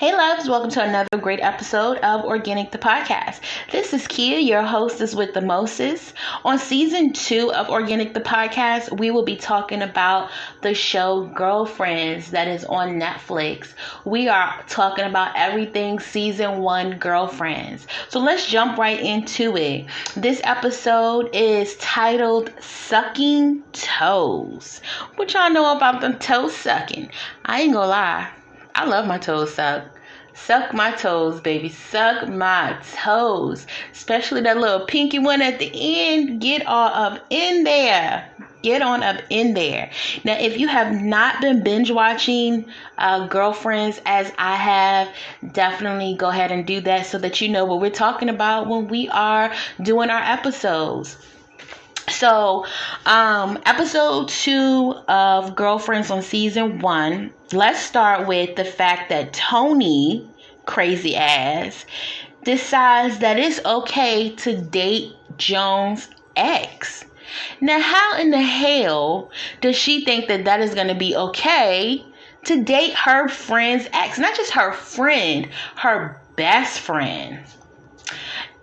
Hey loves, welcome to another great episode of Organic the Podcast. This is Kia, your hostess with the Moses. On season 2 of Organic the Podcast, we will be talking about the show Girlfriends that is on Netflix. We are talking about everything season 1 Girlfriends. So let's jump right into it. This episode is titled Sucking Toes. What y'all know about the toe sucking? I ain't gonna lie. I love my toes sucked. Suck my toes, baby. Suck my toes. Especially that little pinky one at the end. Get all up in there. Get on up in there. Now, if you have not been binge watching Girlfriends as I have, definitely go ahead and do that so that you know what we're talking about when we are doing our episodes. So, episode 2 of Girlfriends on season 1. Let's start with the fact that Toni, crazy ass, decides that it's okay to date Joan's ex. Now, how in the hell does she think that is going to be okay to date her friend's ex? Not just her friend, her best friend.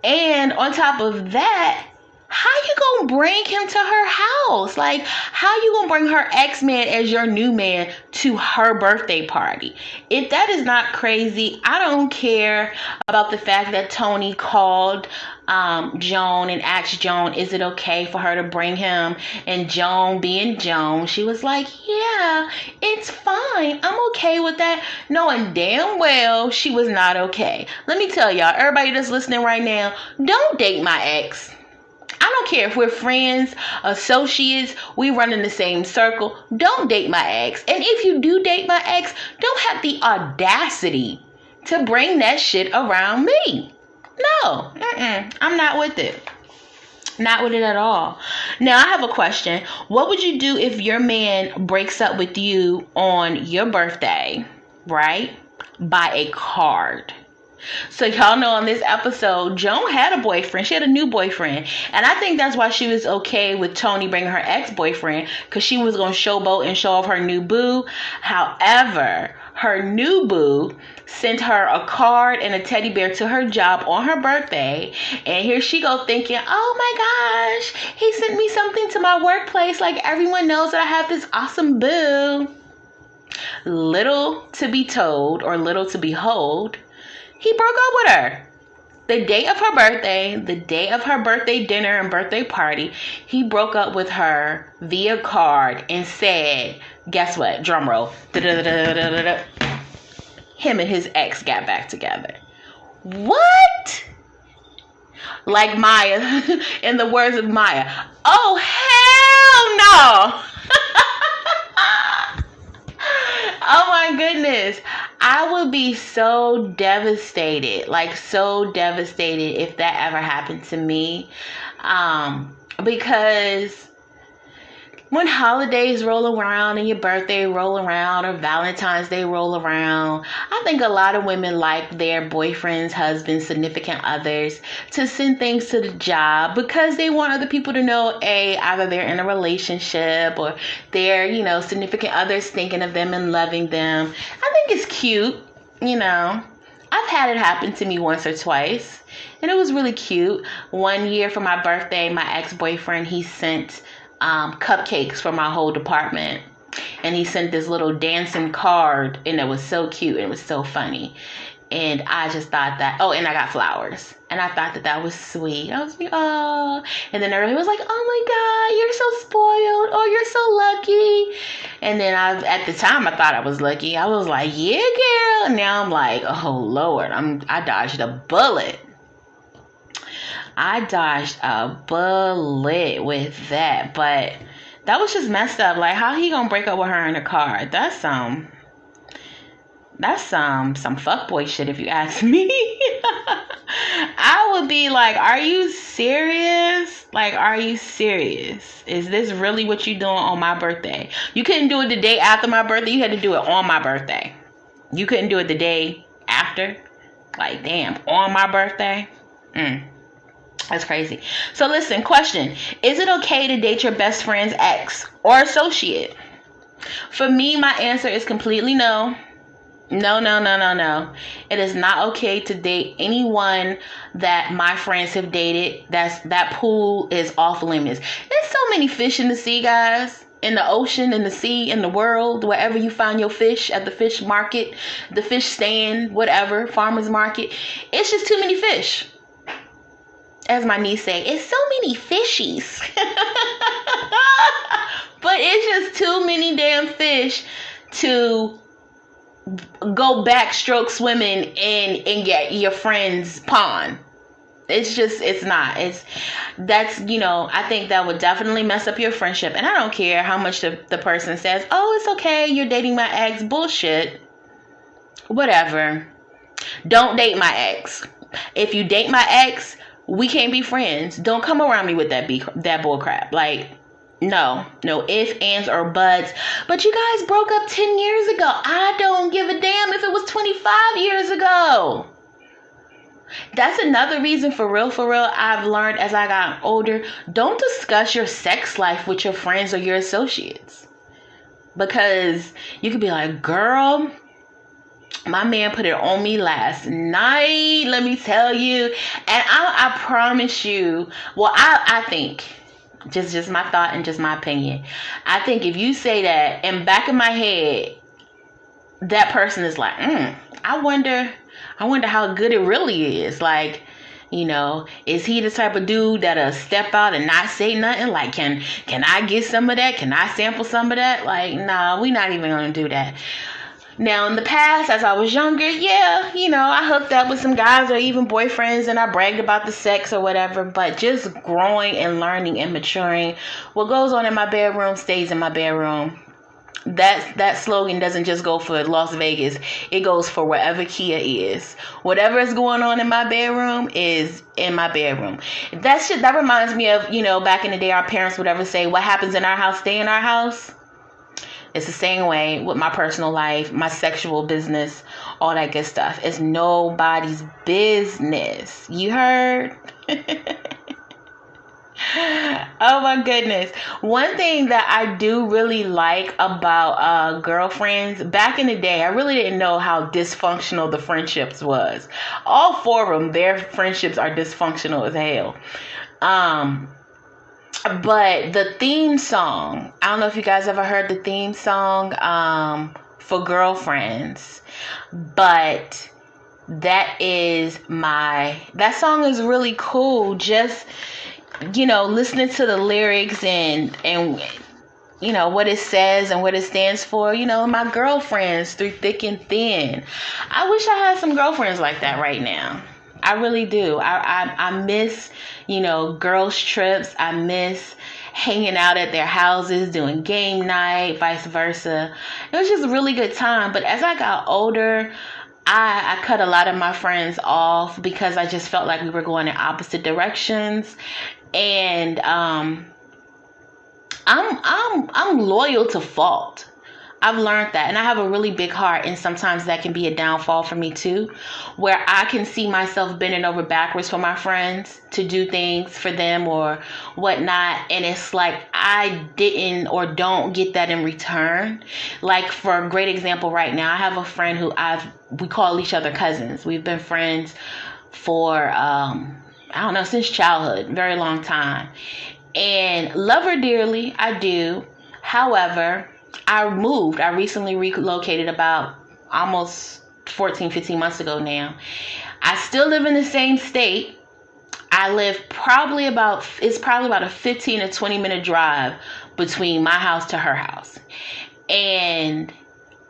And on top of that, how you gonna bring him to her house? Like, how you gonna bring her ex-man as your new man to her birthday party? If that is not crazy, I don't care about the fact that Toni called Joan and asked Joan, is it okay for her to bring him? And Joan, being Joan, she was like, yeah, it's fine. I'm okay with that. Knowing damn well she was not okay. Let me tell y'all, everybody that's listening right now, don't date my ex. I don't care if we're friends, associates, we run in the same circle. Don't date my ex. And if you do date my ex, don't have the audacity to bring that shit around me. No, I'm not with it. Not with it at all. Now, I have a question. What would you do if your man breaks up with you on your birthday, right? By a card? So y'all know on this episode, Joan had a boyfriend. She had a new boyfriend. And I think that's why she was okay with Toni bringing her ex-boyfriend, because she was going to showboat and show off her new boo. However, her new boo sent her a card and a teddy bear to her job on her birthday. And here she go thinking, oh my gosh, he sent me something to my workplace. Like, everyone knows that I have this awesome boo. Little to be told, or little to behold, he broke up with her. The day of her birthday, the day of her birthday dinner and birthday party, he broke up with her via card and said, guess what? Drum roll. Him and his ex got back together. What? Like Maya, in the words of Maya, oh, hell no. Oh my goodness. I would be so devastated, like so devastated if that ever happened to me. Because when holidays roll around and your birthday roll around or Valentine's Day roll around, I think a lot of women like their boyfriends, husbands, significant others to send things to the job because they want other people to know, either they're in a relationship or they're, significant others thinking of them and loving them. I think it's cute, I've had it happen to me once or twice, and it was really cute. One year for my birthday, my ex-boyfriend, he sent cupcakes for my whole department, and he sent this little dancing card, and it was so cute and it was so funny. And I just thought that, and I got flowers, and I thought that was sweet. I was like, oh. And then everybody was like, oh my God, you're so spoiled. Oh, you're so lucky. And then at the time I thought I was lucky. I was like, yeah, girl. And now I'm like, oh Lord, I dodged a bullet. I dodged a bullet with that, but that was just messed up. Like, how he gonna break up with her in a car? That's some fuckboy shit, if you ask me. I would be like, are you serious? Like, are you serious? Is this really what you doing on my birthday? You couldn't do it the day after my birthday. You had to do it on my birthday. You couldn't do it the day after. Like, damn, on my birthday? That's crazy. So listen, question. Is it okay to date your best friend's ex or associate? For me, my answer is completely no. No, no, no, no, no. It is not okay to date anyone that my friends have dated. That pool is off limits. There's so many fish in the sea, guys. In the ocean, in the sea, in the world, wherever you find your fish, at the fish market, the fish stand, whatever, farmer's market. It's just too many fish. As my niece say, it's so many fishies. But it's just too many damn fish to go backstroke swimming in get your friend's pond. I think that would definitely mess up your friendship. And I don't care how much the person says, oh, it's okay, you're dating my ex. Bullshit. Whatever. Don't date my ex. If you date my ex, we can't be friends. Don't come around me with that bull crap. Like, no ifs, ands, or buts. But you guys broke up 10 years ago. I don't give a damn if it was 25 years ago. That's another reason, for real, I've learned as I got older, don't discuss your sex life with your friends or your associates. Because you could be like, girl, my man put it on me last night, let me tell you. And I promise you, well, I think, just my thought and just my opinion, I think if you say that, in back of my head, that person is like, I wonder how good it really is. Like, is he the type of dude that'll step out and not say nothing? Like, can I get some of that? Can I sample some of that? Like, nah, we not even gonna do that. Now, in the past, as I was younger, yeah, I hooked up with some guys or even boyfriends and I bragged about the sex or whatever. But just growing and learning and maturing, what goes on in my bedroom stays in my bedroom. That slogan doesn't just go for Las Vegas. It goes for wherever Kia is. Whatever is going on in my bedroom is in my bedroom. That reminds me of, back in the day, our parents would ever say, what happens in our house, stay in our house. It's the same way with my personal life, my sexual business, all that good stuff. It's nobody's business. You heard? Oh my goodness. One thing that I do really like about girlfriends, back in the day, I really didn't know how dysfunctional the friendships was. All four of them, their friendships are dysfunctional as hell. But the theme song, I don't know if you guys ever heard the theme song for girlfriends, but that song is really cool. Just, listening to the lyrics and what it says and what it stands for, my girlfriends through thick and thin. I wish I had some girlfriends like that right now. I really do. I miss, girls' trips. I miss hanging out at their houses, doing game night, vice versa. It was just a really good time. But as I got older, I cut a lot of my friends off because I just felt like we were going in opposite directions. And I'm loyal to fault. I've learned that, and I have a really big heart, and sometimes that can be a downfall for me too, where I can see myself bending over backwards for my friends to do things for them or whatnot, and it's like I didn't or don't get that in return. Like, for a great example right now, I have a friend who we call each other cousins. We've been friends for since childhood, very long time, and love her dearly. I do. However, I recently relocated about almost 15 months ago now. I still live in the same state. I live probably about a 15 to 20 minute drive between my house to her house. And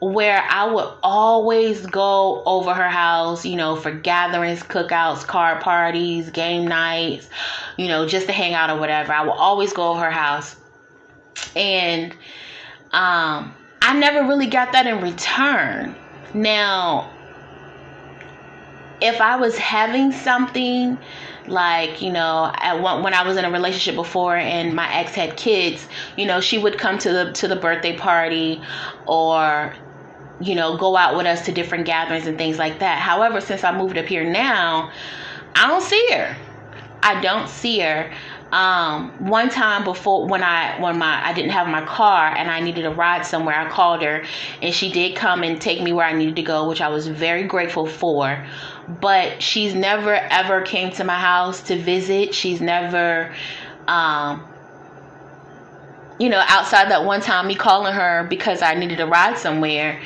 where I would always go over her house, for gatherings, cookouts, card parties, game nights, just to hang out or whatever. I would always go over her house. And I never really got that in return. Now, if I was having something like, when I was in a relationship before and my ex had kids, she would come to the birthday party or, go out with us to different gatherings and things like that. However, since I moved up here now, I don't see her. One time before, when I didn't have my car and I needed a ride somewhere, I called her and she did come and take me where I needed to go, which I was very grateful for. But she's never ever came to my house to visit. She's never, outside that one time me calling her because I needed a ride somewhere,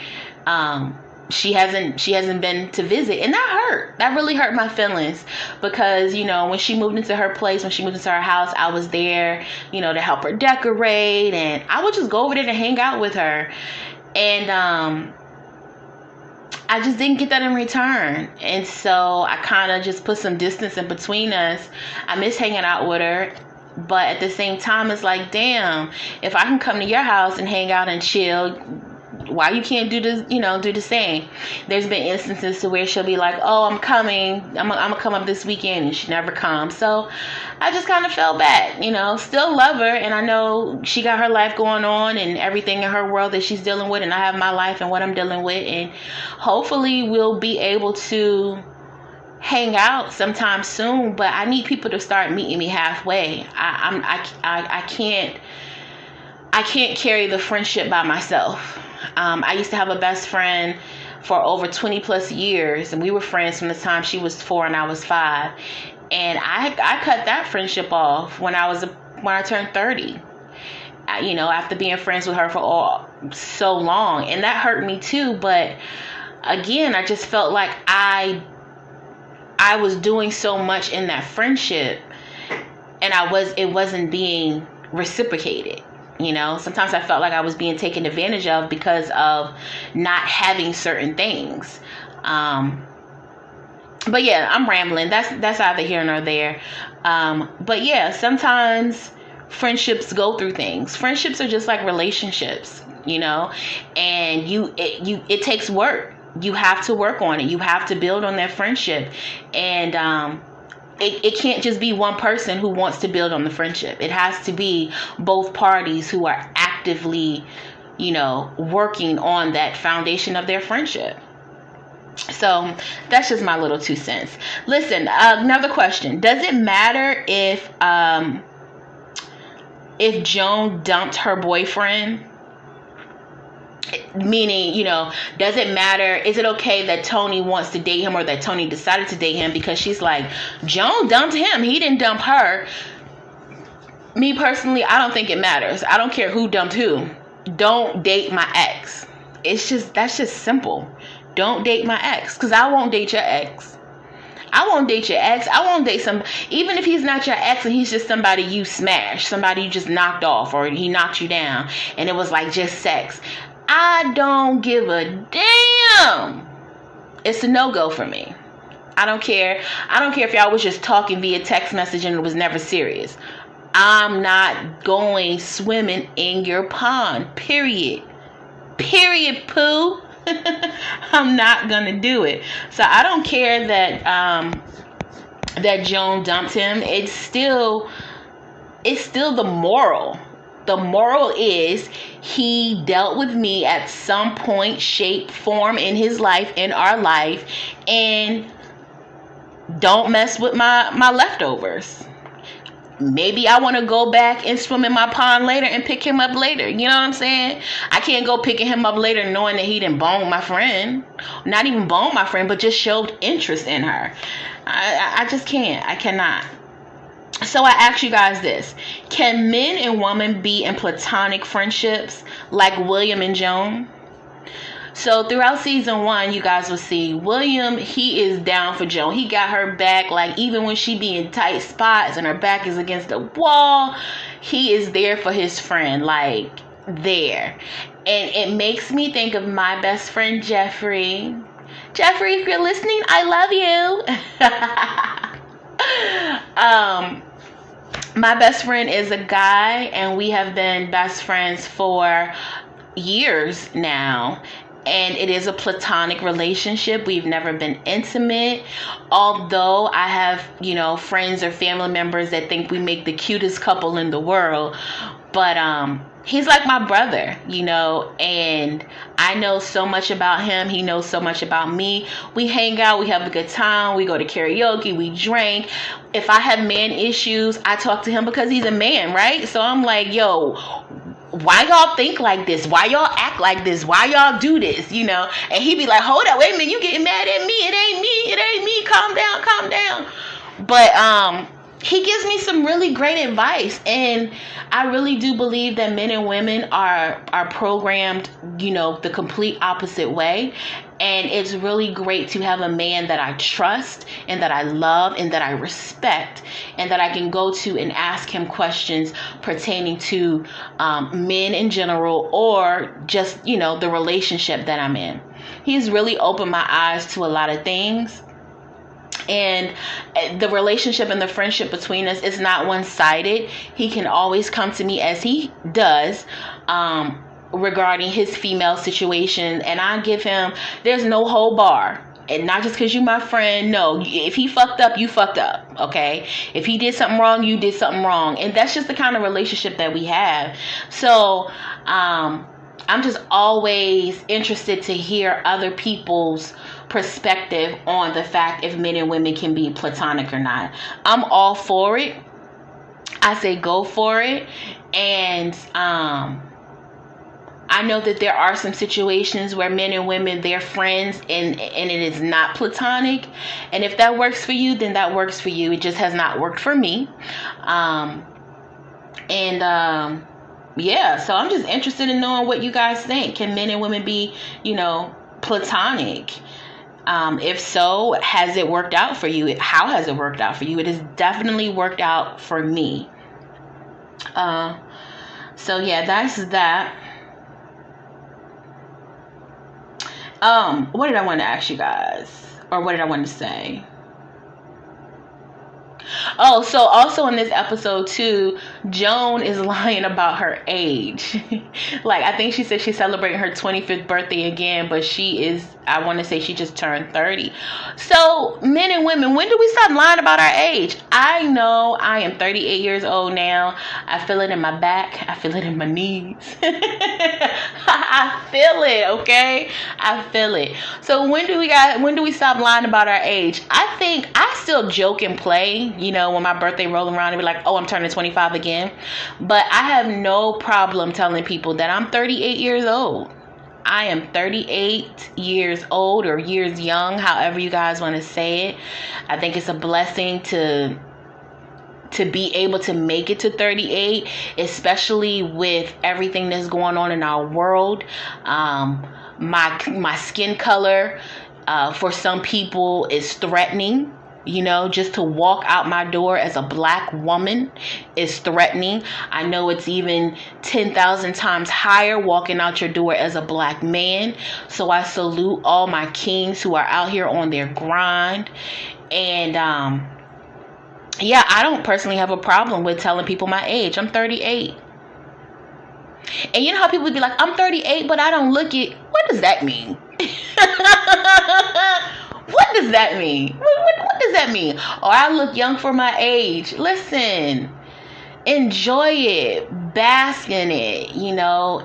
she hasn't been to visit, and that really hurt my feelings, because when she moved into her place, when she moved into her house, I was there to help her decorate, and I would just go over there to hang out with her, and I just didn't get that in return, and so I kind of just put some distance in between us. I miss hanging out with her, but at the same time, it's like, damn, if I can come to your house and hang out and chill, why you can't do the same? There's been instances to where she'll be like, oh, I'm coming, I'm gonna come up this weekend, and she never comes. So I just kind of felt bad, still love her, and I know she got her life going on and everything in her world that she's dealing with, and I have my life and what I'm dealing with, and hopefully we'll be able to hang out sometime soon. But I need people to start meeting me halfway. I can't carry the friendship by myself. I used to have a best friend for over 20 plus years, and we were friends from the time she was 4 and I was 5. And I cut that friendship off when I turned 30. After being friends with her for so long, and that hurt me too. But again, I just felt like I was doing so much in that friendship, and it wasn't being reciprocated. Sometimes I felt like I was being taken advantage of because of not having certain things. But yeah, I'm rambling. That's either here nor there. But yeah, sometimes friendships go through things. Friendships are just like relationships, and it takes work. You have to work on it. You have to build on that friendship, and it can't just be one person who wants to build on the friendship. It has to be both parties who are actively, working on that foundation of their friendship. So that's just my little 2 cents. Listen, another question. Does it matter if Joan dumped her boyfriend? Meaning, does it matter? Is it okay that Toni wants to date him, or that Toni decided to date him because she's like, Joan dumped him, he didn't dump her? Me personally, I don't think it matters. I don't care who dumped who. Don't date my ex. That's just simple. Don't date my ex, because I won't date your ex. I won't date your ex. I won't date even if he's not your ex and he's just somebody you smashed, somebody you just knocked off, or he knocked you down and it was like just sex. I don't give a damn. It's a no-go for me. I don't care. I don't care if y'all was just talking via text message and it was never serious. I'm not going swimming in your pond. Period. Period, poo. I'm not gonna do it. So I don't care that Joan dumped him. It's still the moral. The moral is he dealt with me at some point, shape, form in his life, in our life, and don't mess with my leftovers. Maybe I want to go back and swim in my pond later and pick him up later. You know what I'm saying? I can't go picking him up later knowing that he didn't bone my friend. Not even bone my friend, but just showed interest in her. I just can't. I cannot. So I ask you guys this. Can men and women be in platonic friendships like William and Joan? So throughout season 1, you guys will see William, he is down for Joan. He got her back, like even when she be in tight spots and her back is against the wall, he is there for his friend, like there. And it makes me think of my best friend, Jeffrey. Jeffrey, if you're listening, I love you. My best friend is a guy, and we have been best friends for years now. And it is a platonic relationship. We've never been intimate. Although I have, friends or family members that think we make the cutest couple in the world. But he's like my brother, and I know so much about him. He knows so much about me. We hang out, we have a good time, we go to karaoke, we drink. If I have man issues, I talk to him because he's a man, right? So I'm like, yo, why y'all think like this? Why y'all act like this? Why y'all do this? And he be like, hold up, wait a minute, you getting mad at me? It ain't me. Calm down. But he gives me some really great advice, and I really do believe that men and women are programmed, the complete opposite way. And it's really great to have a man that I trust and that I love and that I respect, and that I can go to and ask him questions pertaining to men in general, or just, the relationship that I'm in. He's really opened my eyes to a lot of things. And the relationship and the friendship between us is not one-sided. He can always come to me, as he does, regarding his female situation, and I give him, there's no whole bar. And not just because you my friend. No, if he fucked up, you fucked up. Okay, if he did something wrong, you did something wrong. And that's just the kind of relationship that we have. So I'm just always interested to hear other people's perspective on the fact if men and women can be platonic or not. I'm all for it. I say go for it. And I know that there are some situations where men and women, they're friends, and it is not platonic. And if that works for you, then that works for you. It just has not worked for me. Yeah, so I'm just interested in knowing what you guys think. Can men and women be, platonic? If so, has it worked out for you? How has it worked out for you? It has definitely worked out for me. So yeah, that's that. What did I want to ask you guys? Or what did I want to say? Oh, so also in this episode too, Joan is lying about her age. Like, I think she said she's celebrating her 25th birthday again, but I want to say she just turned 30. So men and women, when do we stop lying about our age? I know I am 38 years old now. I feel it in my back. I feel it in my knees. I feel it, okay? I feel it. So when do we stop lying about our age? I think I still joke and play, when my birthday rolling around and be like, oh, I'm turning 25 again. But I have no problem telling people that I'm 38 years old. I am 38 years old, or years young, however you guys want to say it. I think it's a blessing to be able to make it to 38, especially with everything that's going on in our world. My skin color, for some people, is threatening. Just to walk out my door as a black woman is threatening. I know it's even 10,000 times higher walking out your door as a black man. So I salute all my kings who are out here on their grind. And yeah, I don't personally have a problem with telling people my age. I'm 38. And you know how people would be like, I'm 38, but I don't look it. What does that mean? What does that mean? What does that mean? Oh, I look young for my age. Listen, enjoy it, bask in it,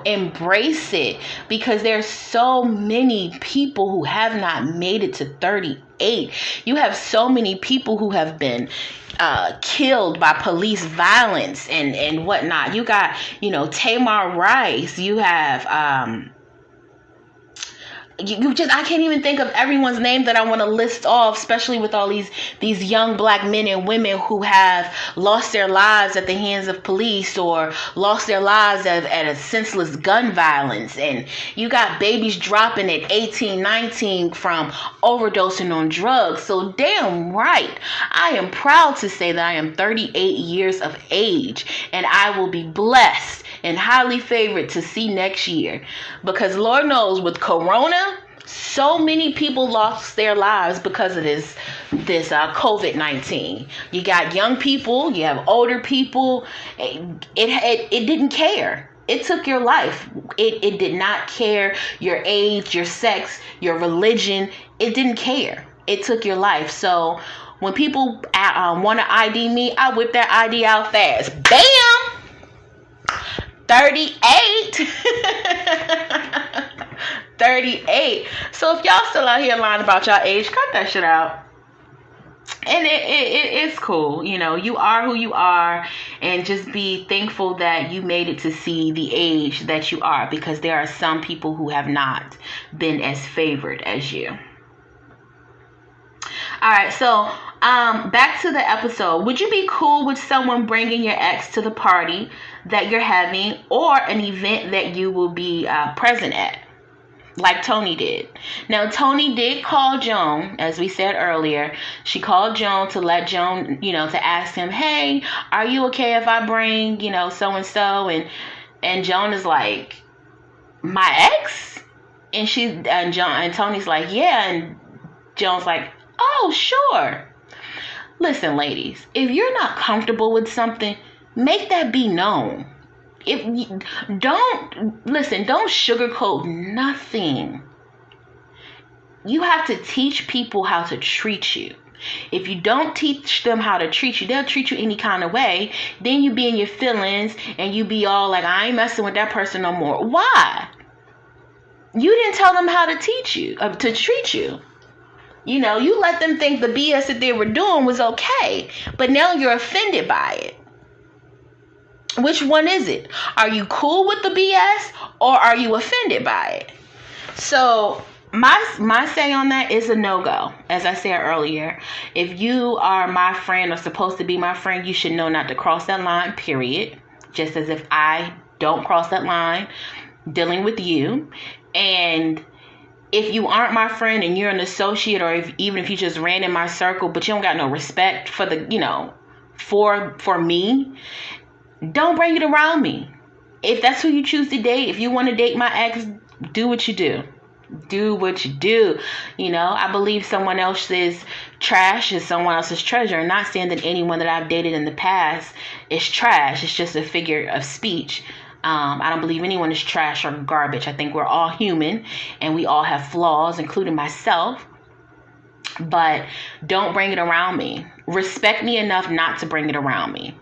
embrace it, because there's so many people who have not made it to 38. You have so many people who have been killed by police violence and whatnot. You got, Tamar Rice. You have I can't even think of everyone's name that I want to list off, especially with all these young black men and women who have lost their lives at the hands of police, or lost their lives at a senseless gun violence. And you got babies dropping at 18, 19 from overdosing on drugs. So damn right, I am proud to say that I am 38 years of age, and I will be blessed and highly favored to see next year, because Lord knows, with Corona, so many people lost their lives because of this COVID-19. You got young people, you have older people. It didn't care. It took your life. It did not care your age, your sex, your religion. It didn't care. It took your life. So when people want to ID me, I whip that ID out fast. Bam! 38. 38. So if y'all still out here lying about y'all age, cut that shit out. And it's cool. You know, you are who you are, and just be thankful that you made it to see the age that you are, because there are some people who have not been as favored as you. All right, so back to the episode. Would you be cool with someone bringing your ex to the party that you're having, or an event that you will be present at, like Toni did? Now, Toni did call Joan, as we said earlier. She called Joan to let Joan, to ask him, hey, are you okay if I bring, so-and-so? And Joan is like, my ex? And Toni's like, yeah. And Joan's like, oh, sure. Listen, ladies, if you're not comfortable with something, make that be known. Don't sugarcoat nothing. You have to teach people how to treat you. If you don't teach them how to treat you, they'll treat you any kind of way. Then you be in your feelings and you be all like, I ain't messing with that person no more. Why? You didn't tell them how to teach you, to treat you. You let them think the BS that they were doing was okay, but now you're offended by it. Which one is it? Are you cool with the BS, or are you offended by it? So my say on that is a no-go. As I said earlier, if you are my friend or supposed to be my friend, you should know not to cross that line, period. Just as if I don't cross that line dealing with you. And if you aren't my friend and you're an associate, or even if you just ran in my circle, but you don't got no respect for the, for me, don't bring it around me. If that's who you choose to date, if you want to date my ex, do what you do. Do what you do. I believe someone else's trash is someone else's treasure. I'm not saying that anyone that I've dated in the past is trash. It's just a figure of speech. I don't believe anyone is trash or garbage. I think we're all human and we all have flaws, including myself. But don't bring it around me. Respect me enough not to bring it around me.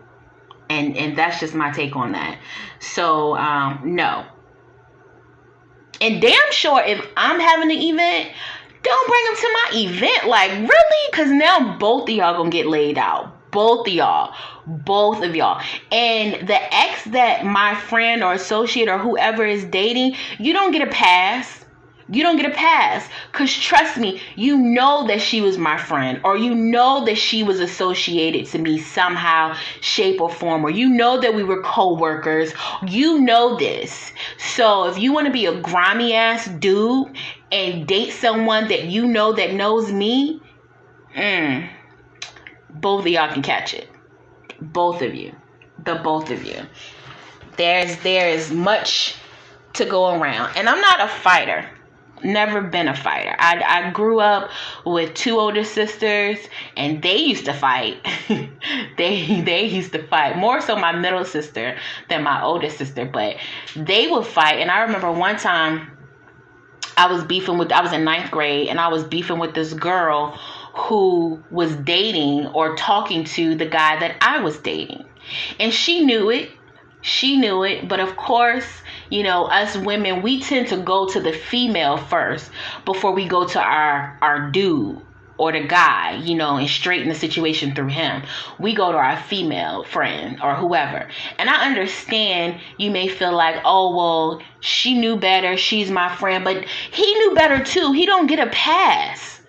And that's just my take on that. So, no. And damn sure, if I'm having an event, don't bring them to my event. Like, really? Because now both of y'all gonna get laid out. Both of y'all. And the ex that my friend or associate or whoever is dating, you don't get a pass. Because trust me, you know that she was my friend, or you know that she was associated to me somehow, shape or form, or you know that we were co-workers. You know this. So if you want to be a grimy ass dude and date someone that you know that knows me, both of y'all can catch it. Both of you. The both of you. There's much to go around. And I'm not a fighter. Never been a fighter. I grew up with two older sisters, and they used to fight. they used to fight. More so my middle sister than my older sister, but they would fight. And I remember one time I was in ninth grade, and I was beefing with this girl who was dating or talking to the guy that I was dating. And she knew it. But of course, us women, we tend to go to the female first before we go to our dude or the guy, and straighten the situation through him. We go to our female friend or whoever. And I understand you may feel like, oh, well, she knew better. She's my friend. But he knew better too. He don't get a pass.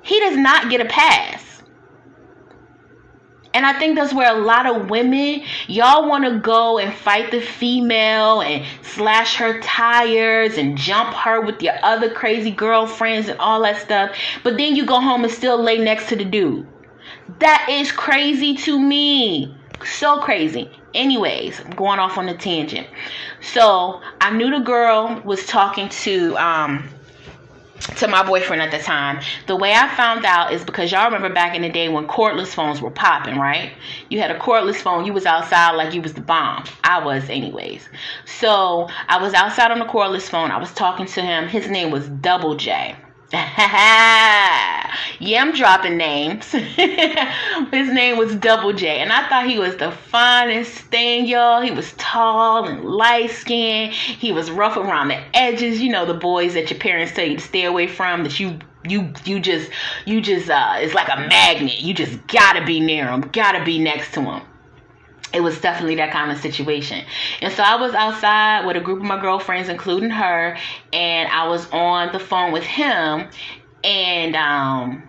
He does not get a pass. And I think that's where a lot of women, y'all want to go and fight the female and slash her tires and jump her with your other crazy girlfriends and all that stuff. But then you go home and still lay next to the dude. That is crazy to me. So crazy. Anyways, I'm going off on a tangent. So I knew the girl was talking to my boyfriend at the time. The way I found out is because y'all remember back in the day when cordless phones were popping, right? You had a cordless phone. You was outside like you was the bomb. I was anyways. So I was outside on the cordless phone. I was talking to him. His name was Double J. Yeah, I'm dropping names. His name was Double J, and I thought he was the finest thing, y'all. He was tall and light skinned. He was rough around the edges. You know, the boys that your parents tell you to stay away from, that you just it's like a magnet. You just gotta be near him, gotta be next to him. It was definitely that kind of situation. And so I was outside with a group of my girlfriends, including her, and I was on the phone with him, and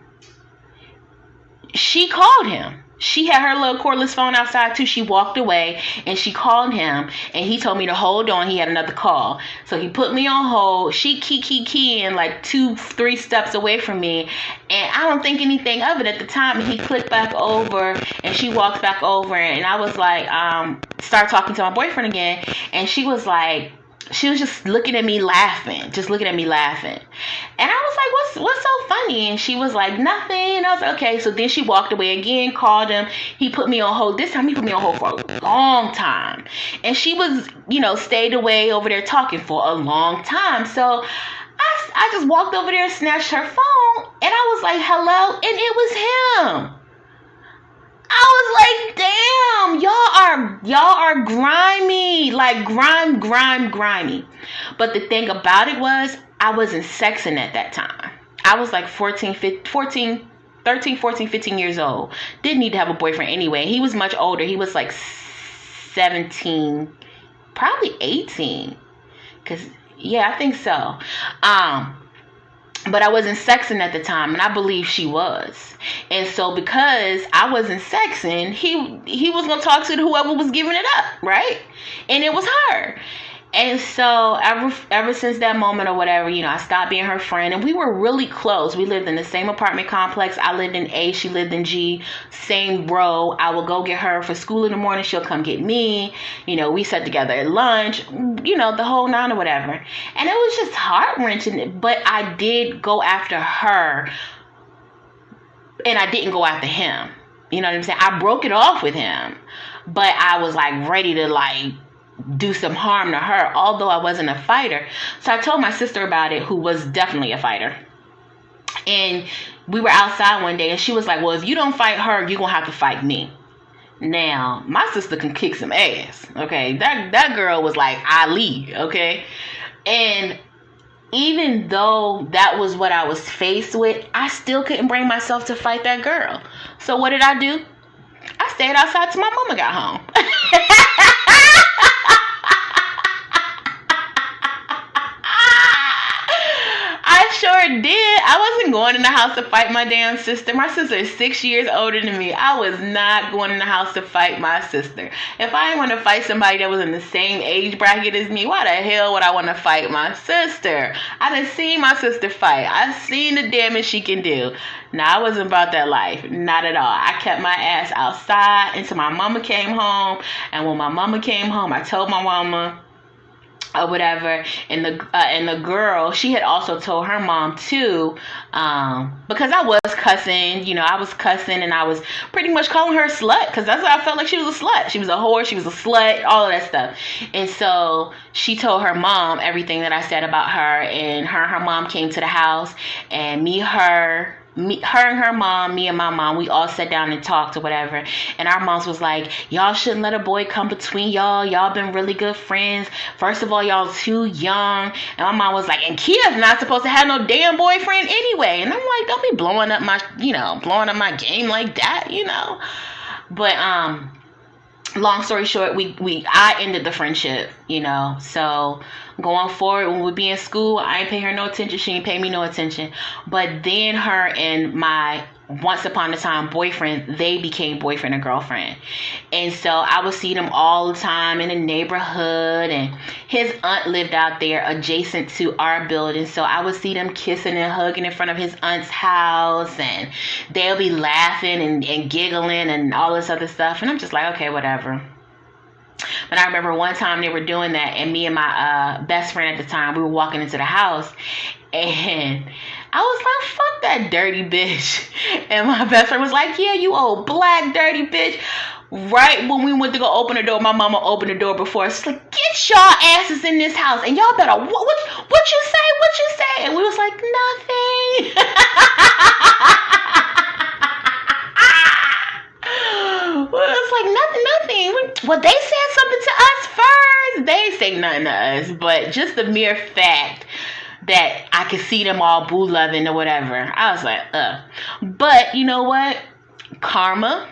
she called him. She had her little cordless phone outside too. She walked away and she called him, and he told me to hold on. He had another call. So he put me on hold. She keying like 2-3 steps away from me, and I don't think anything of it at the time. And he clicked back over, and she walked back over, and I was like, start talking to my boyfriend again, and she was just looking at me laughing. And I was like, what's so funny? And she was like, nothing. And I was like, okay. So then she walked away again, called him. He put me on hold. This time he put me on hold for a long time. And she was, stayed away over there talking for a long time. So I just walked over there, snatched her phone, and I was like, hello. And it was him. I was like, damn, y'all are grimy, like grimy. But the thing about it was, I wasn't sexing at that time. I was like 13, 14, 15 years old. Didn't need to have a boyfriend anyway. He was much older. He was like 17, probably 18. I think so. But I wasn't sexing at the time, and I believe she was. And so because I wasn't sexing, he was going to talk to whoever was giving it up, right? And it was her. And so ever since that moment or whatever, I stopped being her friend, and we were really close. We lived in the same apartment complex. I lived in A, she lived in G, same row. I would go get her for school in the morning. She'll come get me. We sat together at lunch, the whole nine or whatever. And it was just heart-wrenching, but I did go after her, and I didn't go after him. You know what I'm saying? I broke it off with him, but I was like ready to do some harm to her, although I wasn't a fighter. So I told my sister about it, who was definitely a fighter. And we were outside one day, and she was like, well, if you don't fight her, you're gonna have to fight me. Now, my sister can kick some ass, okay? That girl was like Ali, okay? And even though that was what I was faced with, I still couldn't bring myself to fight that girl. So what did I do? I stayed outside till my mama got home. Sure did. I wasn't going in the house to fight my damn sister. My sister is 6 years older than me. I was not going in the house to fight my sister. If I didn't want to fight somebody that was in the same age bracket as me, why the hell would I want to fight my sister? I done seen my sister fight. I've seen the damage she can do. No, I wasn't about that life. Not at all. I kept my ass outside until my mama came home. And when my mama came home, I told my mama or whatever, and the girl, she had also told her mom too, because I was cussing, I was cussing, and I was pretty much calling her a slut, because that's what I felt like. She was a slut, she was a whore, she was a slut, all of that stuff. And so she told her mom everything that I said about her, and her mom came to the house, and her and her mom, me and my mom, we all sat down and talked or whatever. And our moms was like, y'all shouldn't let a boy come between y'all. Y'all been really good friends. First of all, y'all too young. And my mom was like, and Kia's not supposed to have no damn boyfriend anyway. And I'm like, don't be blowing up my game like that, But long story short, I ended the friendship, so going forward, when we'd be in school, I ain't pay her no attention, she ain't pay me no attention. But then her and my once upon a time boyfriend, they became boyfriend and girlfriend. And so I would see them all the time in the neighborhood, and his aunt lived out there adjacent to our building, so I would see them kissing and hugging in front of his aunt's house, and they'll be laughing and giggling and all this other stuff. And I'm just like, okay, whatever. But I remember one time they were doing that, and me and my best friend at the time, we were walking into the house, and I was like, fuck that dirty bitch. And my best friend was like, yeah, you old black dirty bitch. Right when we went to go open the door, my mama opened the door before us. She's like, get y'all asses in this house, and y'all better, what you say? And we was like, nothing. Well, it's like nothing. Well, they said something to us first. They say nothing to us, but just the mere fact that I could see them all boo loving or whatever, I was like, But you know what? Karma.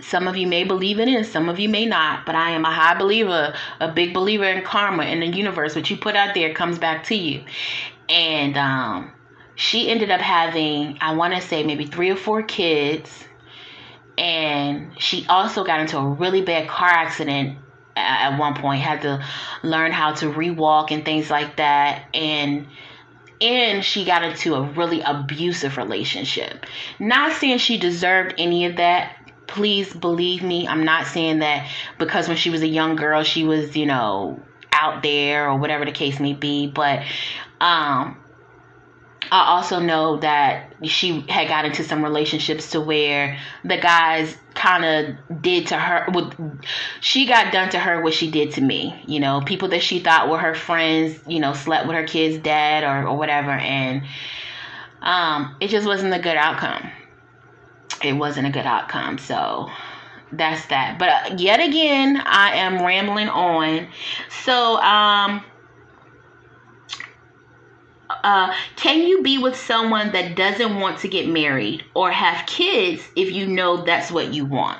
Some of you may believe in it, and some of you may not. But I am a high believer, a big believer in karma in the universe. What you put out there comes back to you. And she ended up having, I want to say, maybe 3 or 4 kids. And she also got into a really bad car accident at one point. Had to learn how to rewalk and things like that. And she got into a really abusive relationship. Not saying she deserved any of that. Please believe me. I'm not saying that because when she was a young girl, she was, out there or whatever the case may be. But I also know that she had got into some relationships to where the guys kind of did to her she got done to her what she did to me. People that she thought were her friends, slept with her kid's dad or whatever. And it just wasn't a good outcome. It wasn't a good outcome. So that's that. But yet again, I am rambling on. So, can you be with someone that doesn't want to get married or have kids if you know that's what you want?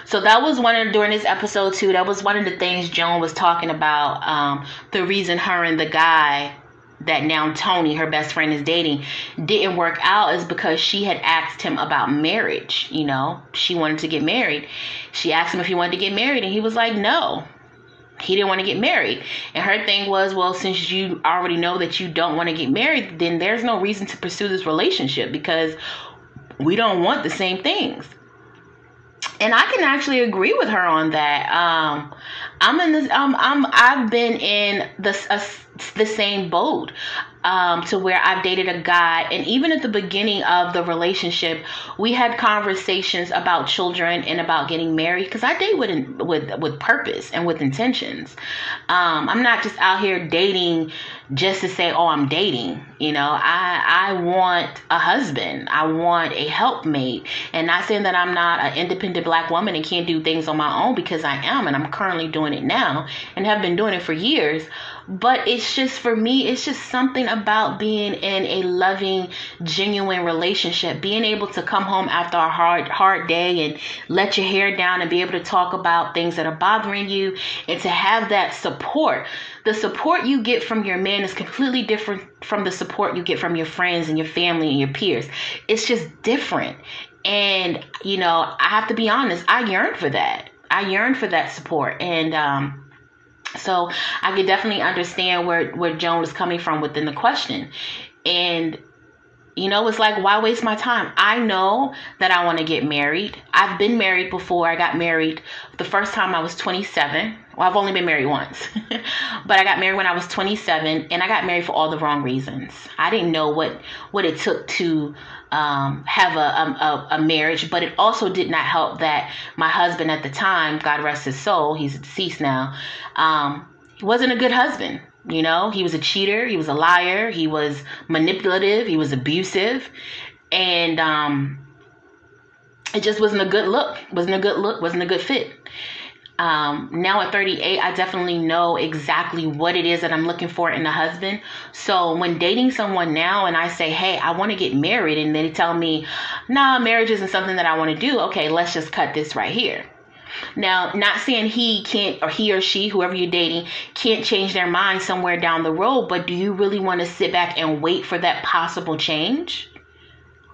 So that was during this episode too, that was one of the things Joan was talking about. The reason her and the guy that now Toni, her best friend, is dating, didn't work out is because she had asked him about marriage. She wanted to get married. She asked him if he wanted to get married, and he was like, no. He didn't want to get married. And her thing was, well, since you already know that you don't want to get married, then there's no reason to pursue this relationship because we don't want the same things. And I can actually agree with her on that. I've been in the same boat. To where I've dated a guy, and even at the beginning of the relationship, we had conversations about children and about getting married because I date with purpose and with intentions. I'm not just out here dating just to say, oh, I'm dating. I want a husband. I want a helpmate. And not saying that I'm not an independent Black woman and can't do things on my own, because I am, and I'm currently doing it now and have been doing it for years. But it's just, for me, it's just something about being in a loving, genuine relationship, being able to come home after a hard day and let your hair down and be able to talk about things that are bothering you, and to have that support. The support you get from your man is completely different from the support you get from your friends and your family and your peers. It's just different. And, I have to be honest, I yearn for that. I yearn for that support. And, so I could definitely understand where Joan was coming from within the question. And, it's like, why waste my time? I know that I want to get married. I've been married before. I got married the first time I was 27. Well, I've only been married once. But I got married when I was 27, and I got married for all the wrong reasons. I didn't know what it took to have a marriage, but it also did not help that my husband at the time, God rest his soul, he's deceased now, he wasn't a good husband. He was a cheater, he was a liar, he was manipulative, he was abusive, and it just wasn't a good look, wasn't a good fit. Now at 38, I definitely know exactly what it is that I'm looking for in a husband. So when dating someone now and I say, hey, I want to get married, and they tell me, nah, marriage isn't something that I want to do. Okay, let's just cut this right here. Now, not saying he can't, or he or she, whoever you're dating, can't change their mind somewhere down the road, but do you really want to sit back and wait for that possible change?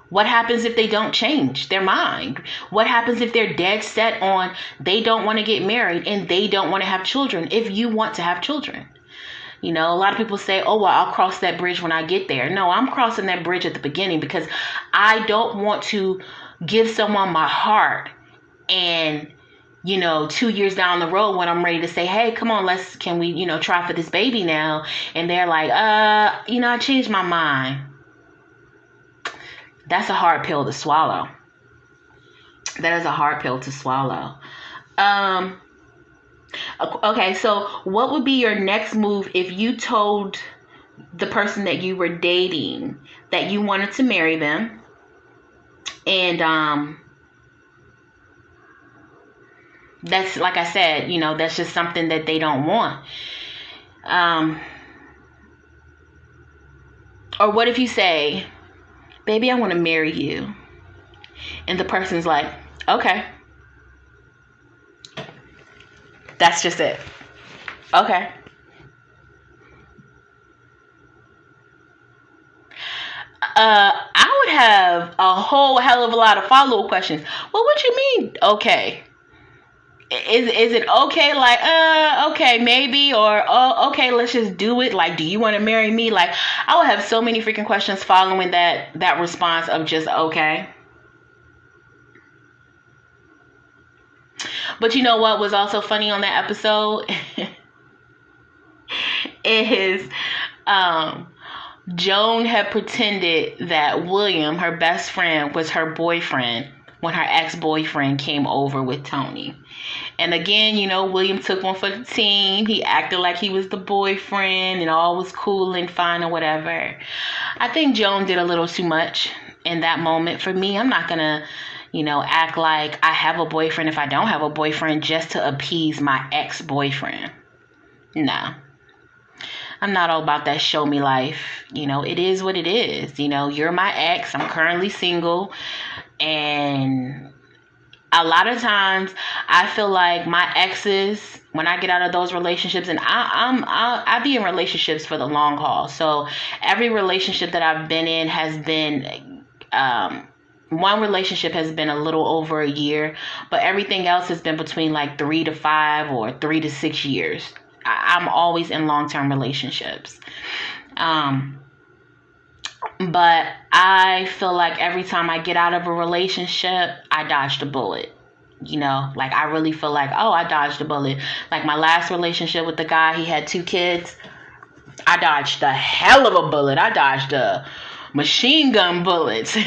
What happens if they don't change their mind? What happens if they're dead set on they don't want to get married and they don't want to have children if you want to have children? A lot of people say, oh, well, I'll cross that bridge when I get there. No, I'm crossing that bridge at the beginning, because I don't want to give someone my heart and 2 years down the road, when I'm ready to say, hey, come on, can we, try for this baby now? And they're like, I changed my mind. That's a hard pill to swallow. That is a hard pill to swallow. Okay, so what would be your next move if you told the person that you were dating, that you wanted to marry them, and that's, like I said, that's just something that they don't want. Or what if you say, baby, I want to marry you, and the person's like, okay, that's just it. Okay. I would have a whole hell of a lot of follow-up questions. Well, what you mean, okay? Is it okay? Like, okay, maybe, or oh, okay, let's just do it. Like, do you want to marry me? Like, I would have so many freaking questions following that response of just okay. But you know what was also funny on that episode is Joan had pretended that William, her best friend, was her boyfriend when her ex-boyfriend came over with Toni. And again, William took one for the team. He acted like he was the boyfriend and all was cool and fine or whatever. I think Joan did a little too much in that moment. For me, I'm not going to, act like I have a boyfriend if I don't have a boyfriend just to appease my ex-boyfriend. No. I'm not all about that show me life. It is what it is. You're my ex. I'm currently single. And a lot of times I feel like my exes, when I get out of those relationships, and I be in relationships for the long haul. So every relationship that I've been in has been, one relationship has been a little over a year, but everything else has been between like 3 to 5 or 3 to 6 years. I'm always in long-term relationships. But I feel like every time I get out of a relationship, I dodged a bullet. Like I really feel like, oh, I dodged a bullet. Like my last relationship with the guy, he had 2 kids. I dodged a hell of a bullet. I dodged a machine gun bullets.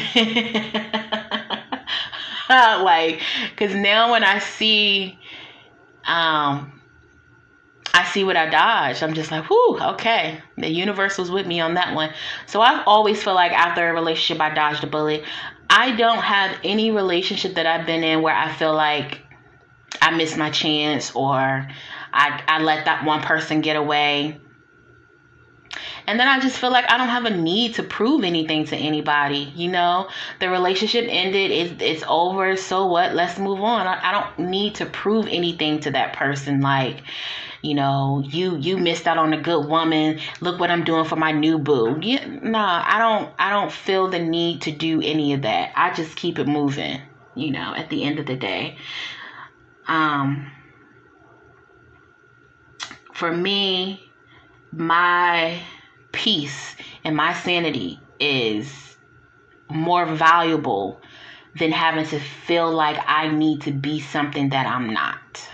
Like, because now when I see what I dodged, I'm just like, whew, okay. The universe was with me on that one. So I always feel like after a relationship, I dodged a bullet. I don't have any relationship that I've been in where I feel like I missed my chance or I let that one person get away. And then I just feel like I don't have a need to prove anything to anybody. The relationship ended. It's over. So what? Let's move on. I don't need to prove anything to that person. Like, you missed out on a good woman. Look what I'm doing for my new boo. I don't feel the need to do any of that. I just keep it moving, at the end of the day. For me, my peace and my sanity is more valuable than having to feel like I need to be something that I'm not.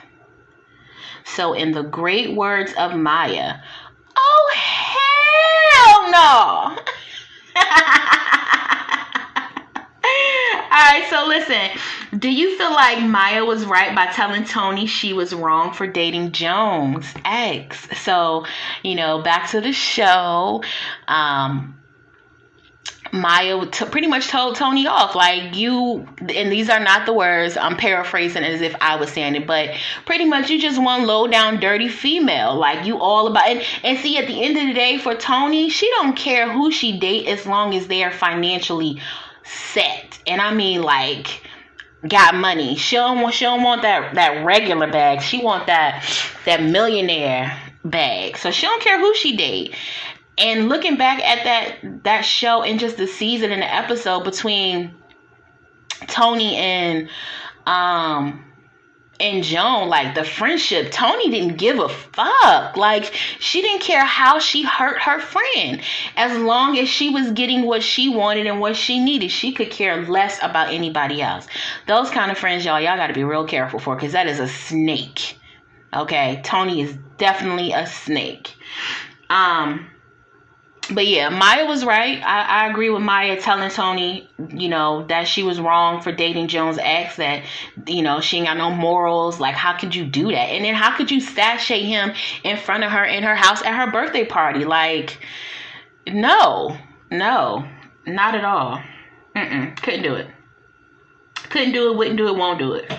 So in the great words of Maya, oh hell no. Alright, so listen, do you feel like Maya was right by telling Toni she was wrong for dating Joan's ex? So, back to the show. Maya pretty much told Toni off, like, you, and these are not the words, I'm paraphrasing as if I was saying it, but pretty much you just one low down dirty female, like you all about, and see, at the end of the day, for Toni, she don't care who she date as long as they are financially set. And I mean, like, got money. She don't want that regular bag. She want that millionaire bag. So she don't care who she date. And looking back at that show and just the season and the episode between Toni and Joan, like the friendship, Toni didn't give a fuck. Like, she didn't care how she hurt her friend. As long as she was getting what she wanted and what she needed, she could care less about anybody else. Those kind of friends, y'all got to be real careful for, because that is a snake. Okay, Toni is definitely a snake. But yeah, Maya was right. I agree with Maya telling Toni, that she was wrong for dating Joan's ex, that, she ain't got no morals. Like, how could you do that? And then how could you sashay him in front of her in her house at her birthday party? Like, No, no, not at all. Couldn't do it. Couldn't do it, wouldn't do it, won't do it.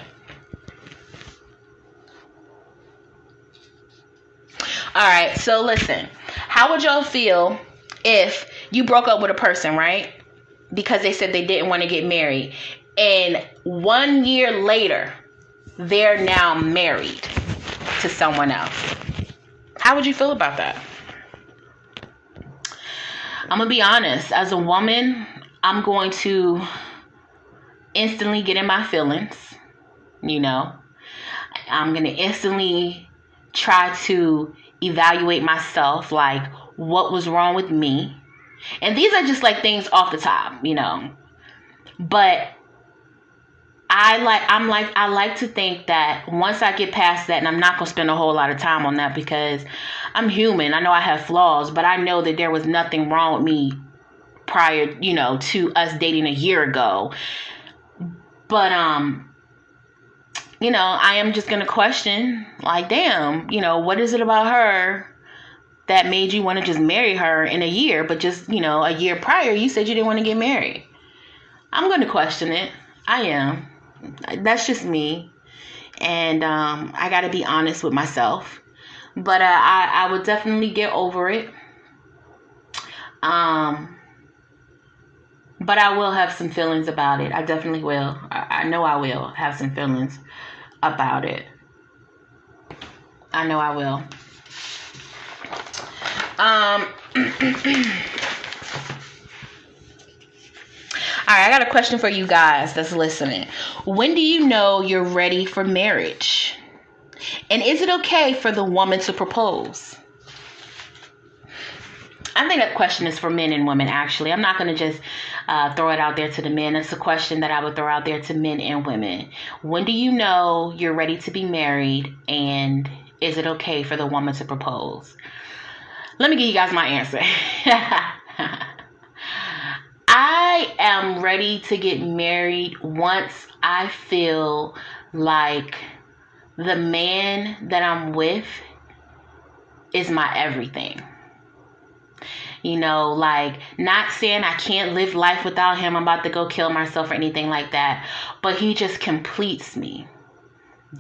All right, so listen. How would y'all feel if you broke up with a person, right? Because they said they didn't want to get married. And 1 year later, they're now married to someone else. How would you feel about that? I'm going to be honest. As a woman, I'm going to instantly get in my feelings. You know, I'm going to instantly try to evaluate myself, like what was wrong with me. And these are just like things off the top, you know. But I like to think that once I get past that, and I'm not going to spend a whole lot of time on that because I'm human. I know I have flaws, but I know that there was nothing wrong with me prior, you know, to us dating a year ago. But, you know, I am just going to question, like, damn, you know, what is it about her that made you want to just marry her in a year, but just, you know, a year prior, you said you didn't want to get married. I'm going to question it. I am. That's just me. And I got to be honest with myself. But I would definitely get over it. But I will have some feelings about it. I definitely will. I know I will have some feelings about it. I know I will. All right, I got a question for you guys that's listening. When do you know you're ready for marriage? And is it okay for the woman to propose? I think that question is for men and women, actually. I'm not going to just throw it out there to the men. It's a question that I would throw out there to men and women. When do you know you're ready to be married? And is it okay for the woman to propose? Let me give you guys my answer. I am ready to get married once I feel like the man that I'm with is my everything. You know, like, not saying I can't live life without him, I'm about to go kill myself or anything like that, but he just completes me,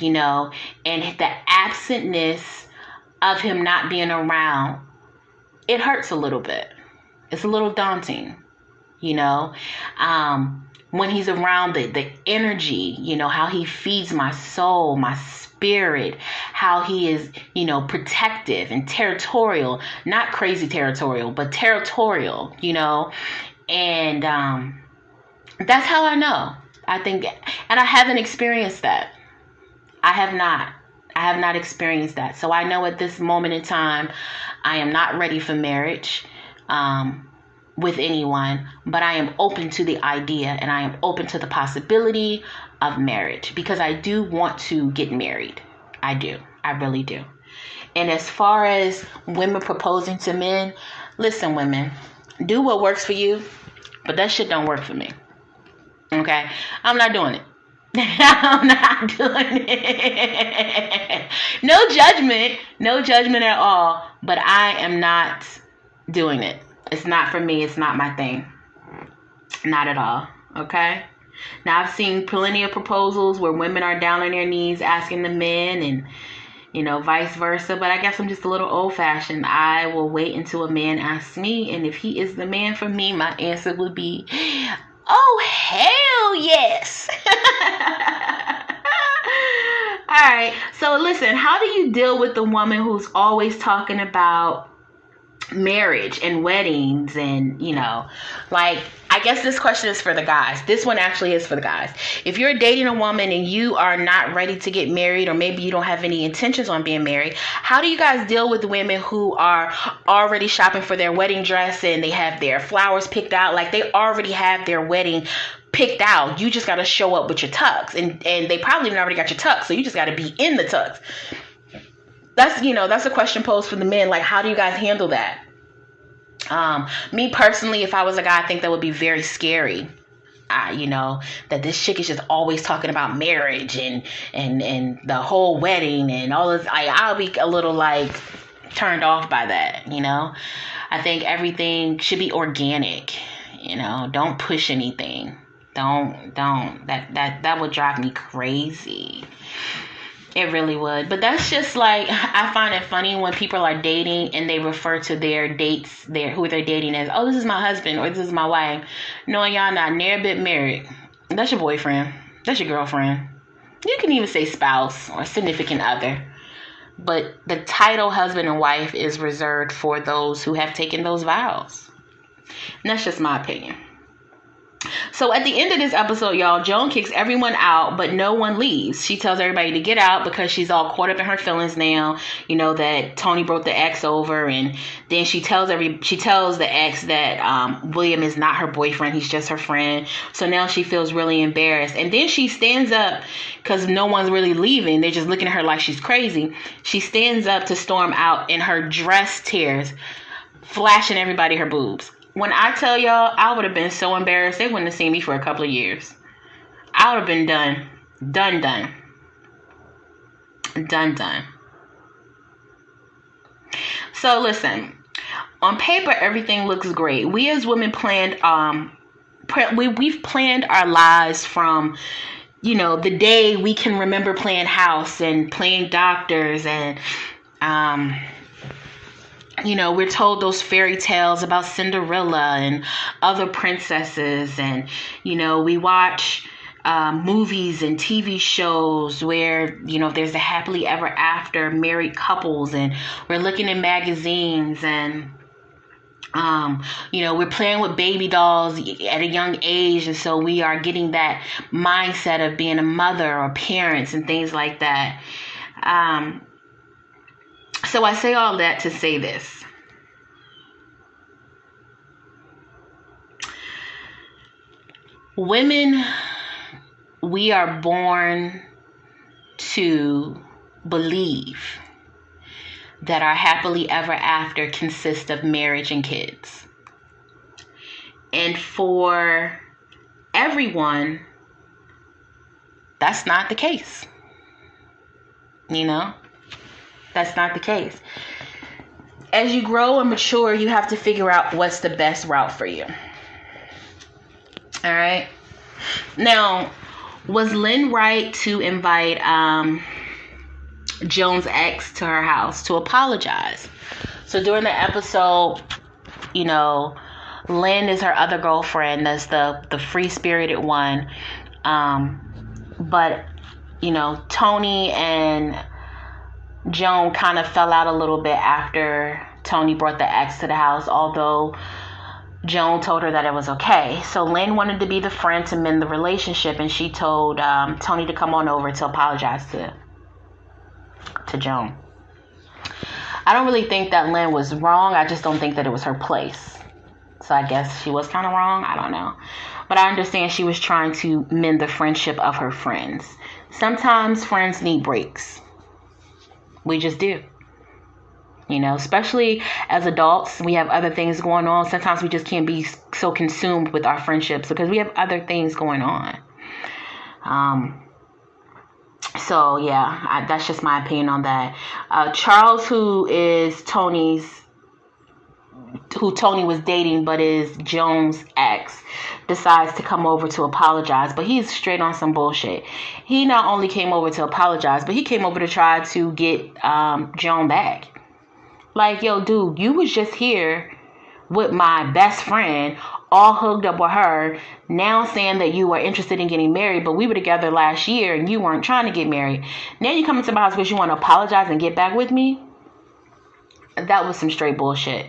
you know, and the absentness of him not being around, it hurts a little bit. It's a little daunting, you know. When he's around, the energy, you know, how he feeds my soul, my spirit, how he is, you know, protective and territorial, not crazy territorial, but territorial, you know. And that's how I know. I think, and I haven't experienced that. I have not experienced that. So I know at this moment in time, I am not ready for marriage with anyone, but I am open to the idea and I am open to the possibility of marriage because I do want to get married. I do. I really do. And as far as women proposing to men, listen, women, do what works for you, but that shit don't work for me. Okay? I'm not doing it. I'm not doing it. No judgment at all, but I am not doing it. It's not for me. It's not my thing. Not at all. Okay? Now, I've seen plenty of proposals where women are down on their knees asking the men and, you know, vice versa. But I guess I'm just a little old-fashioned. I will wait until a man asks me. And if he is the man for me, my answer would be, oh, hell yes. All right. So, listen, how do you deal with the woman who's always talking about marriage and weddings and, you know, like, I guess this question is for the guys. This one actually is for the guys. If you're dating a woman and you are not ready to get married, or maybe you don't have any intentions on being married, how do you guys deal with women who are already shopping for their wedding dress and they have their flowers picked out? Like, they already have their wedding picked out. You just got to show up with your tux, and they probably already got your tux, so you just got to be in the tux. That's, you know, that's a question posed for the men. Like, how do you guys handle that? Me personally, if I was a guy, I think that would be very scary. You know, that this chick is just always talking about marriage and the whole wedding and all this. I'll be a little like turned off by that, you know. I think everything should be organic. Don't push anything. Don't. That would drive me crazy. It really would. But that's just like, I find it funny when people are dating and they refer to their dates, who they're dating as, oh, this is my husband or this is my wife. No, y'all not near bit married. That's your boyfriend. That's your girlfriend. You can even say spouse or significant other. But the title husband and wife is reserved for those who have taken those vows. And that's just my opinion. So at the end of this episode, y'all, Joan kicks everyone out, but no one leaves. She tells everybody to get out because she's all caught up in her feelings now, that Toni brought the ex over, and then she tells the ex that William is not her boyfriend, he's just her friend. So now she feels really embarrassed. And then she stands up because no one's really leaving. They're just looking at her like she's crazy. She stands up to storm out, and her dress tears, flashing everybody her boobs. When I tell y'all, I would have been so embarrassed. They wouldn't have seen me for a couple of years. I would have been done. Done. So listen, on paper, everything looks great. We as women planned, we've planned our lives from, the day we can remember playing house and playing doctors and, we're told those fairy tales about Cinderella and other princesses, and, we watch movies and TV shows where, there's a happily ever after married couples, and we're looking in magazines, and, we're playing with baby dolls at a young age, and so we are getting that mindset of being a mother or parents and things like that. So I say all that to say this. Women, we are born to believe that our happily ever after consists of marriage and kids. And for everyone, that's not the case. That's not the case. As you grow and mature, you have to figure out what's the best route for you. All right. Now, was Lynn right to invite Joan's ex to her house to apologize? So during the episode, Lynn is her other girlfriend. That's the free-spirited one. But, Toni and Joan kind of fell out a little bit after Toni brought the ex to the house, although Joan told her that it was okay. So Lynn wanted to be the friend to mend the relationship, and she told Toni to come on over to apologize to Joan. I don't really think that Lynn was wrong. I just don't think that it was her place. So I guess she was kind of wrong. I don't know. But I understand she was trying to mend the friendship of her friends. Sometimes friends need breaks. We just do. Especially as adults, we have other things going on. Sometimes we just can't be so consumed with our friendships because we have other things going on. So yeah, that's just my opinion on that. Charles, who Toni was dating but is Joan's ex, decides to come over to apologize, but he's straight on some bullshit. He not only came over to apologize, but he came over to try to get Joan back. Like, yo, dude, you was just here with my best friend, all hooked up with her, now saying that you were interested in getting married, but we were together last year and you weren't trying to get married. Now you come into my house because you want to apologize and get back with me? That was some straight bullshit.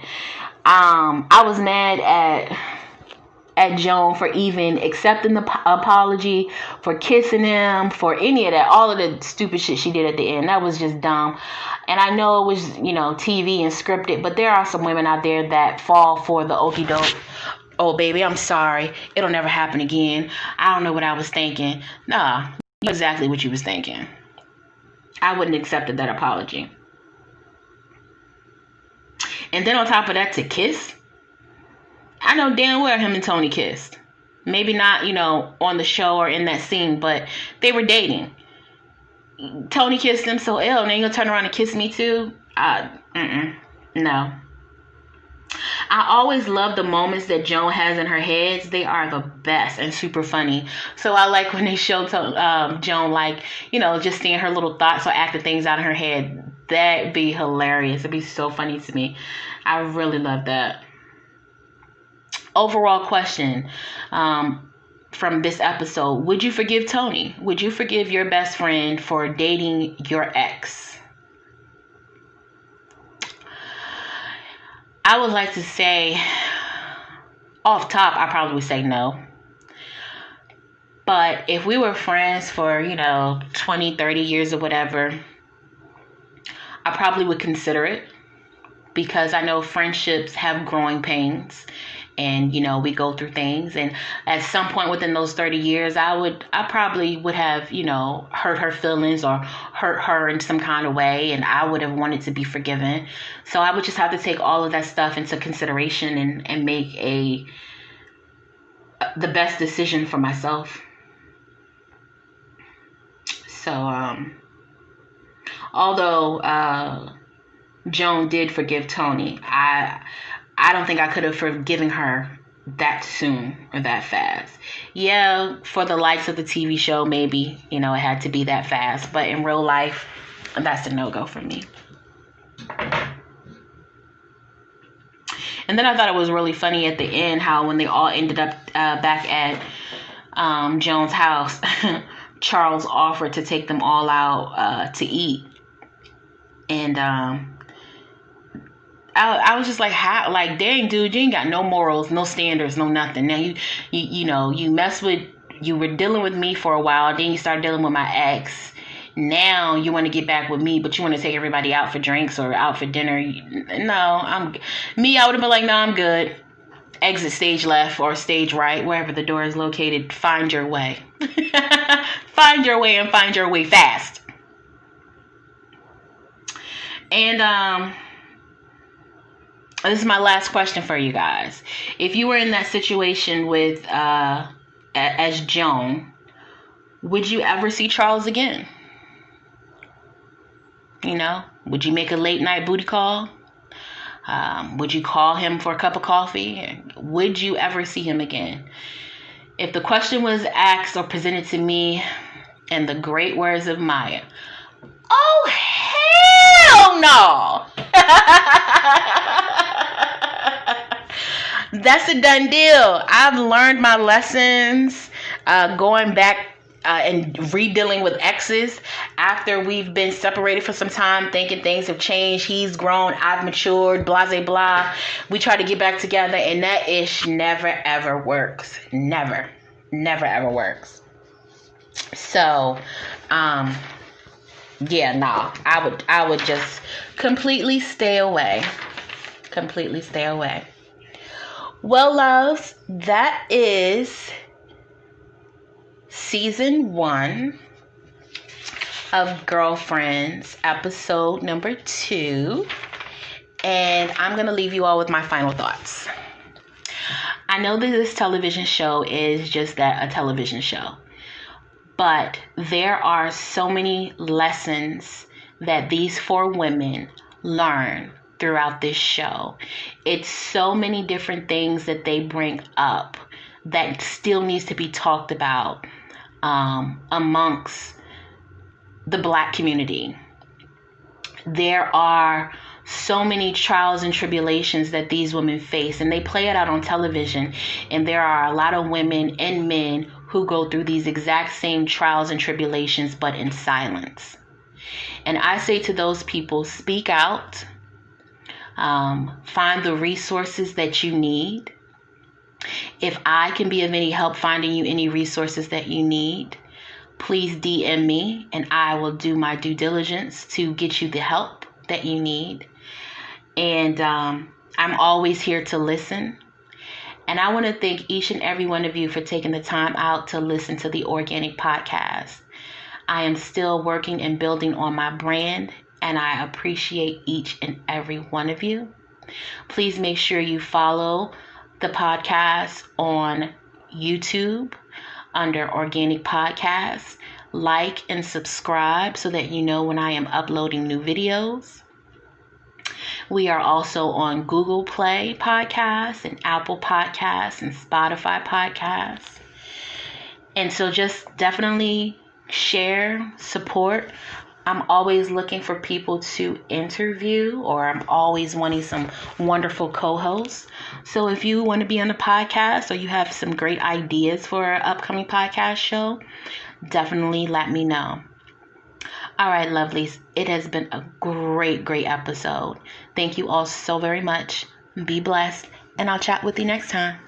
I was mad at Joan for even accepting the apology, for kissing him, for any of that, all of the stupid shit she did at the end. That was just dumb. And I know it was, TV and scripted, but there are some women out there that fall for the okie doke. Oh, baby, I'm sorry. It'll never happen again. I don't know what I was thinking. Nah, you know exactly what you was thinking. I wouldn't have accepted that apology. And then on top of that, to kiss. I know damn well him and Toni kissed. Maybe not, on the show or in that scene, but they were dating. Toni kissed him, so now you gonna turn around and kiss me too? No. I always love the moments that Joan has in her heads. They are the best and super funny. So I like when they show Joan, like, just seeing her little thoughts or acting things out in her head. That'd be hilarious. It'd be so funny to me. I really love that. Overall question from this episode: would you forgive Toni? Would you forgive your best friend for dating your ex? I would like to say, off top, I probably would say no. But if we were friends for, 20, 30 years or whatever, I probably would consider it, because I know friendships have growing pains, and, we go through things. And at some point within those 30 years, I probably would have, hurt her feelings or hurt her in some kind of way, and I would have wanted to be forgiven. So I would just have to take all of that stuff into consideration and make the best decision for myself. So, although Joan did forgive Toni, I don't think I could have forgiven her that soon or that fast. Yeah, for the likes of the TV show, maybe, it had to be that fast. But in real life, that's a no-go for me. And then I thought it was really funny at the end how when they all ended up back at Joan's house, Charles offered to take them all out to eat. And I was just like, how? Like, dang, dude, you ain't got no morals, no standards, no nothing. Now you were dealing with me for a while, then you started dealing with my ex. Now you want to get back with me, but you want to take everybody out for drinks or out for dinner. No, I would have been like, no, I'm good. Exit stage left or stage right, wherever the door is located. Find your way. Find your way, and find your way fast. And this is my last question for you guys. If you were in that situation with as Joan, would you ever see Charles again? Would you make a late night booty call? Would you call him for a cup of coffee? Would you ever see him again? If the question was asked or presented to me in the great words of Maya, oh, hell no! That's a done deal. I've learned my lessons going back and redealing with exes after we've been separated for some time, thinking things have changed. He's grown, I've matured, blah, blah, blah. We try to get back together, and that ish never, ever works. Never, ever works. So, yeah, no, I would just completely stay away. Completely stay away. Well, loves, that is season 1 of Girlfriends, episode number 2. And I'm going to leave you all with my final thoughts. I know that this television show is just that, a television show. But there are so many lessons that these 4 women learn throughout this show. It's so many different things that they bring up that still needs to be talked about amongst the Black community. There are so many trials and tribulations that these women face, and they play it out on television. And there are a lot of women and men who go through these exact same trials and tribulations, but in silence. And I say to those people, speak out. Find the resources that you need. If I can be of any help finding you any resources that you need, please DM me and I will do my due diligence to get you the help that you need. And I'm always here to listen. And I want to thank each and every one of you for taking the time out to listen to the Organic Podcast. I am still working and building on my brand, and I appreciate each and every one of you. Please make sure you follow the podcast on YouTube under Organic Podcast. Like and subscribe so that you know when I am uploading new videos. We are also on Google Play Podcasts and Apple Podcasts and Spotify Podcasts. And so just definitely share, support. I'm always looking for people to interview, or I'm always wanting some wonderful co-hosts. So if you want to be on the podcast or you have some great ideas for an upcoming podcast show, definitely let me know. All right, lovelies. It has been a great episode. Thank you all so very much. Be blessed, and I'll chat with you next time.